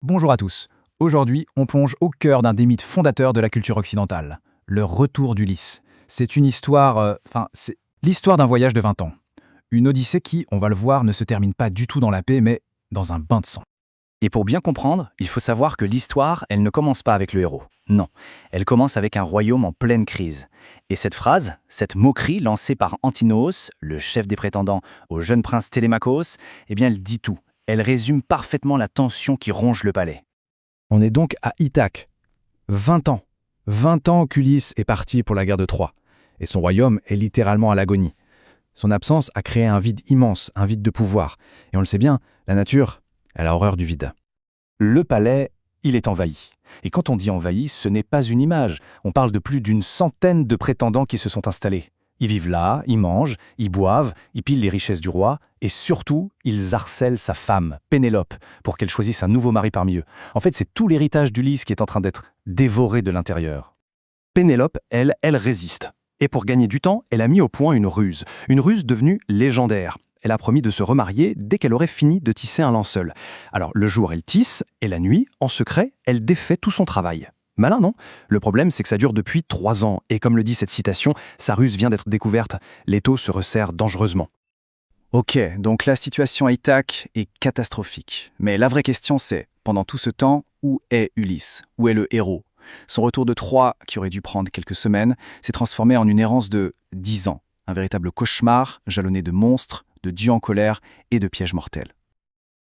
Bonjour à tous. Aujourd'hui, on plonge au cœur d'un des mythes fondateurs de la culture occidentale, le retour d'Ulysse. C'est une histoire, c'est l'histoire d'un voyage de 20 ans. Une odyssée qui, on va le voir, ne se termine pas du tout dans la paix, mais dans un bain de sang. Et pour bien comprendre, il faut savoir que l'histoire, elle ne commence pas avec le héros. Non, elle commence avec un royaume en pleine crise. Et cette phrase, cette moquerie lancée par Antinoos, le chef des prétendants au jeune prince Télémaquos, eh bien elle dit tout. Elle résume parfaitement la tension qui ronge le palais. On est donc à Ithaque. 20 ans. 20 ans qu'Ulysse est parti pour la guerre de Troie. Et son royaume est littéralement à l'agonie. Son absence a créé un vide immense, un vide de pouvoir. Et on le sait bien, la nature, elle a horreur du vide. Le palais, il est envahi. Et quand on dit envahi, ce n'est pas une image. On parle de plus d'une centaine de prétendants qui se sont installés. Ils vivent là, ils mangent, ils boivent, ils pillent les richesses du roi, et surtout, ils harcèlent sa femme, Pénélope, pour qu'elle choisisse un nouveau mari parmi eux. En fait, c'est tout l'héritage d'Ulysse qui est en train d'être dévoré de l'intérieur. Pénélope, elle résiste. Et pour gagner du temps, elle a mis au point une ruse devenue légendaire. Elle a promis de se remarier dès qu'elle aurait fini de tisser un linceul. Alors, le jour, elle tisse, et la nuit, en secret, elle défait tout son travail. Malin, non? Le problème, c'est que ça dure depuis 3 ans, et comme le dit cette citation, sa ruse vient d'être découverte. L'étau se resserre dangereusement. Ok, donc la situation à Ithaque est catastrophique. Mais la vraie question c'est, pendant tout ce temps, où est Ulysse? Où est le héros? Son retour de Troie, qui aurait dû prendre quelques semaines, s'est transformé en une errance de 10 ans. Un véritable cauchemar, jalonné de monstres, de dieux en colère et de pièges mortels.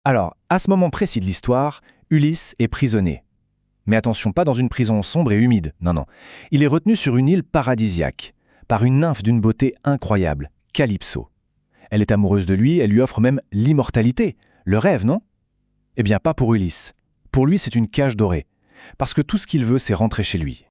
Alors, à ce moment précis de l'histoire, Ulysse est prisonnier. Mais attention, pas dans une prison sombre et humide, non. Il est retenu sur une île paradisiaque, par une nymphe d'une beauté incroyable, Calypso. Elle est amoureuse de lui, elle lui offre même l'immortalité. Le rêve, non? Eh bien, pas pour Ulysse. Pour lui, c'est une cage dorée. Parce que tout ce qu'il veut, c'est rentrer chez lui.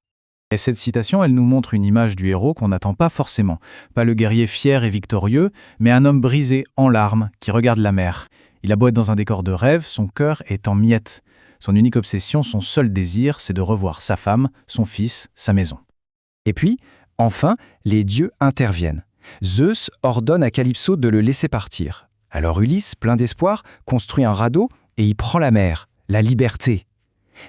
Et cette citation, elle nous montre une image du héros qu'on n'attend pas forcément. Pas le guerrier fier et victorieux, mais un homme brisé, en larmes, qui regarde la mer. Il a beau être dans un décor de rêve, son cœur est en miettes. Son unique obsession, son seul désir, c'est de revoir sa femme, son fils, sa maison. Et puis, enfin, les dieux interviennent. Zeus ordonne à Calypso de le laisser partir. Alors Ulysse, plein d'espoir, construit un radeau et y prend la mer, la liberté.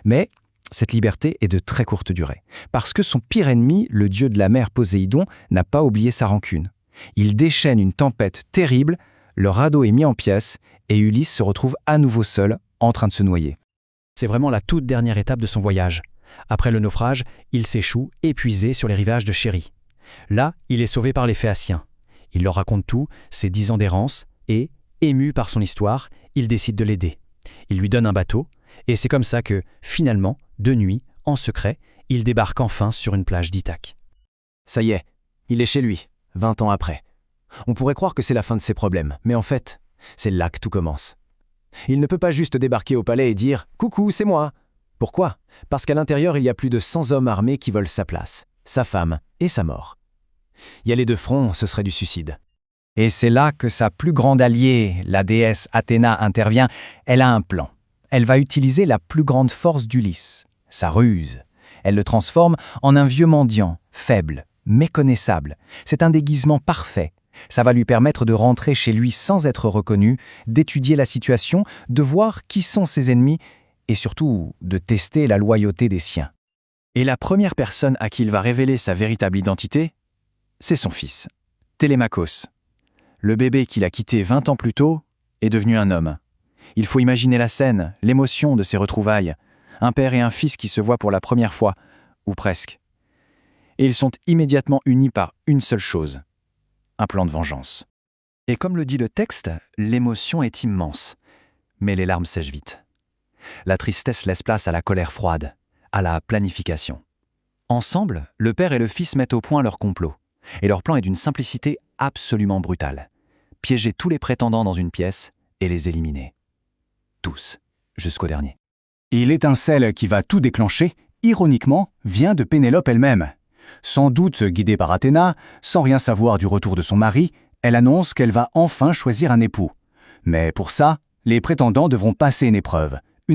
Mais cette liberté est de très courte durée, parce que son pire ennemi, le dieu de la mer Poséidon, n'a pas oublié sa rancune. Il déchaîne une tempête terrible, le radeau est mis en pièces et Ulysse se retrouve à nouveau seul, en train de se noyer. C'est vraiment la toute dernière étape de son voyage. Après le naufrage, il s'échoue, épuisé sur les rivages de Chérie. Là, il est sauvé par les Phéaciens. Il leur raconte tout, ses 10 ans d'errance, et, ému par son histoire, il décide de l'aider. Il lui donne un bateau, et c'est comme ça que, finalement, de nuit, en secret, il débarque enfin sur une plage d'Ithaque. Ça y est, il est chez lui, 20 ans après. On pourrait croire que c'est la fin de ses problèmes, mais en fait, c'est là que tout commence. Il ne peut pas juste débarquer au palais et dire « Coucou, c'est moi !» Pourquoi? Parce qu'à l'intérieur, il y a plus de 100 hommes armés qui veulent sa place, sa femme et sa mort. Y aller de front, ce serait du suicide. Et c'est là que sa plus grande alliée, la déesse Athéna, intervient. Elle a un plan. Elle va utiliser la plus grande force d'Ulysse, sa ruse. Elle le transforme en un vieux mendiant, faible, méconnaissable. C'est un déguisement parfait. Ça va lui permettre de rentrer chez lui sans être reconnu, d'étudier la situation, de voir qui sont ses ennemis et surtout de tester la loyauté des siens. Et la première personne à qui il va révéler sa véritable identité, c'est son fils, Télémaquos. Le bébé qu'il a quitté 20 ans plus tôt est devenu un homme. Il faut imaginer la scène, l'émotion de ces retrouvailles. Un père et un fils qui se voient pour la première fois, ou presque. Et ils sont immédiatement unis par une seule chose, un plan de vengeance. Et comme le dit le texte, l'émotion est immense, mais les larmes sèchent vite. La tristesse laisse place à la colère froide, à la planification. Ensemble, le père et le fils mettent au point leur complot. Et leur plan est d'une simplicité absolument brutale. Piéger tous les prétendants dans une pièce et les éliminer. Tous, jusqu'au dernier. Et l'étincelle qui va tout déclencher, ironiquement, vient de Pénélope elle-même. Sans doute guidée par Athéna, sans rien savoir du retour de son mari, elle annonce qu'elle va enfin choisir un époux. Mais pour ça, les prétendants devront passer une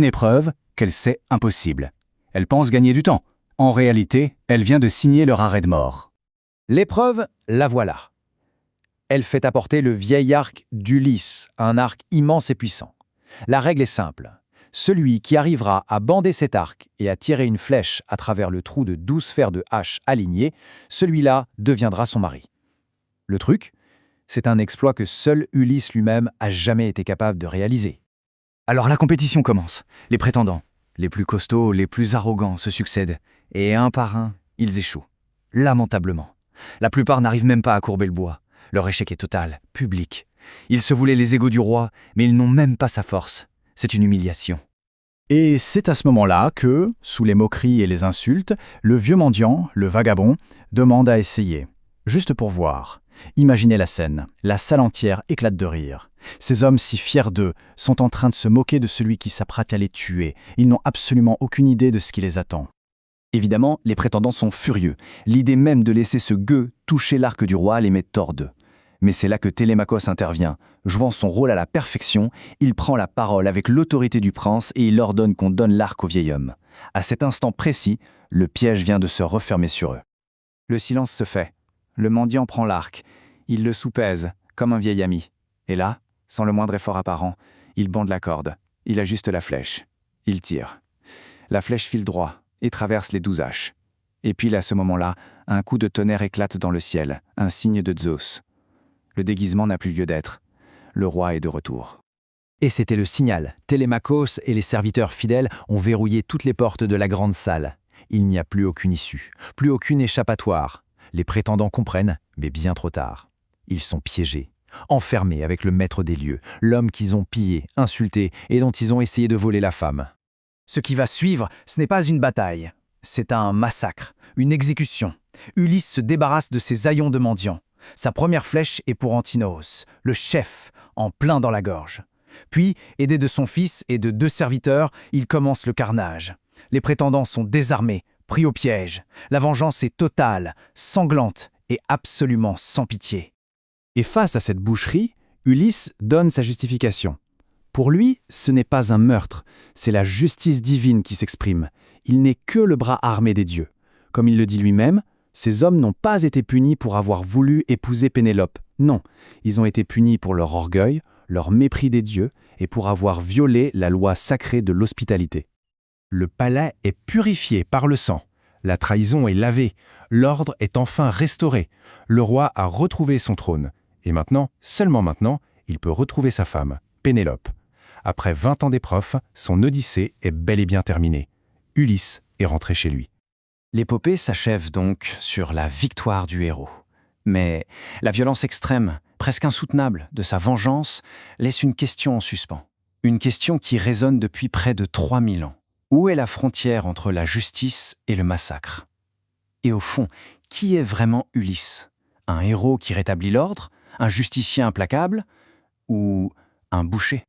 épreuve qu'elle sait impossible. Elle pense gagner du temps. En réalité, elle vient de signer leur arrêt de mort. L'épreuve, la voilà. Elle fait apporter le vieil arc d'Ulysse, un arc immense et puissant. La règle est simple. Celui qui arrivera à bander cet arc et à tirer une flèche à travers le trou de 12 fers de hache alignés, celui-là deviendra son mari. Le truc, c'est un exploit que seul Ulysse lui-même a jamais été capable de réaliser. Alors la compétition commence. Les prétendants, les plus costauds, les plus arrogants se succèdent. Et un par un, ils échouent. Lamentablement. La plupart n'arrivent même pas à courber le bois. Leur échec est total, public. Ils se voulaient les égaux du roi, mais ils n'ont même pas sa force. C'est une humiliation. Et c'est à ce moment-là que, sous les moqueries et les insultes, le vieux mendiant, le vagabond, demande à essayer. Juste pour voir. Imaginez la scène. La salle entière éclate de rire. Ces hommes si fiers d'eux sont en train de se moquer de celui qui s'apprête à les tuer. Ils n'ont absolument aucune idée de ce qui les attend. Évidemment, les prétendants sont furieux. L'idée même de laisser ce gueux toucher l'arc du roi les met hors d'eux. Mais c'est là que Télémaque intervient. Jouant son rôle à la perfection, il prend la parole avec l'autorité du prince et il ordonne qu'on donne l'arc au vieil homme. À cet instant précis, le piège vient de se refermer sur eux. Le silence se fait. Le mendiant prend l'arc. Il le soupèse, comme un vieil ami. Et là, sans le moindre effort apparent, il bande la corde. Il ajuste la flèche. Il tire. La flèche file droit et traverse les 12 haches. Et puis à ce moment-là, un coup de tonnerre éclate dans le ciel, un signe de Zeus. Le déguisement n'a plus lieu d'être. Le roi est de retour. Et c'était le signal. Télémaque et les serviteurs fidèles ont verrouillé toutes les portes de la grande salle. Il n'y a plus aucune issue, plus aucune échappatoire. Les prétendants comprennent, mais bien trop tard. Ils sont piégés, enfermés avec le maître des lieux, l'homme qu'ils ont pillé, insulté et dont ils ont essayé de voler la femme. Ce qui va suivre, ce n'est pas une bataille. C'est un massacre, une exécution. Ulysse se débarrasse de ses haillons de mendiants. Sa première flèche est pour Antinos, le chef, en plein dans la gorge. Puis, aidé de son fils et de 2 serviteurs, il commence le carnage. Les prétendants sont désarmés, pris au piège. La vengeance est totale, sanglante et absolument sans pitié. Et face à cette boucherie, Ulysse donne sa justification. Pour lui, ce n'est pas un meurtre, c'est la justice divine qui s'exprime. Il n'est que le bras armé des dieux. Comme il le dit lui-même, ces hommes n'ont pas été punis pour avoir voulu épouser Pénélope. Non, ils ont été punis pour leur orgueil, leur mépris des dieux et pour avoir violé la loi sacrée de l'hospitalité. Le palais est purifié par le sang. La trahison est lavée. L'ordre est enfin restauré. Le roi a retrouvé son trône. Et maintenant, seulement maintenant, il peut retrouver sa femme, Pénélope. Après 20 ans d'épreuves, son odyssée est bel et bien terminée. Ulysse est rentré chez lui. L'épopée s'achève donc sur la victoire du héros. Mais la violence extrême, presque insoutenable, de sa vengeance laisse une question en suspens. Une question qui résonne depuis près de 3000 ans. Où est la frontière entre la justice et le massacre? Et au fond, qui est vraiment Ulysse? Un héros qui rétablit l'ordre? Un justicier implacable? Ou un boucher?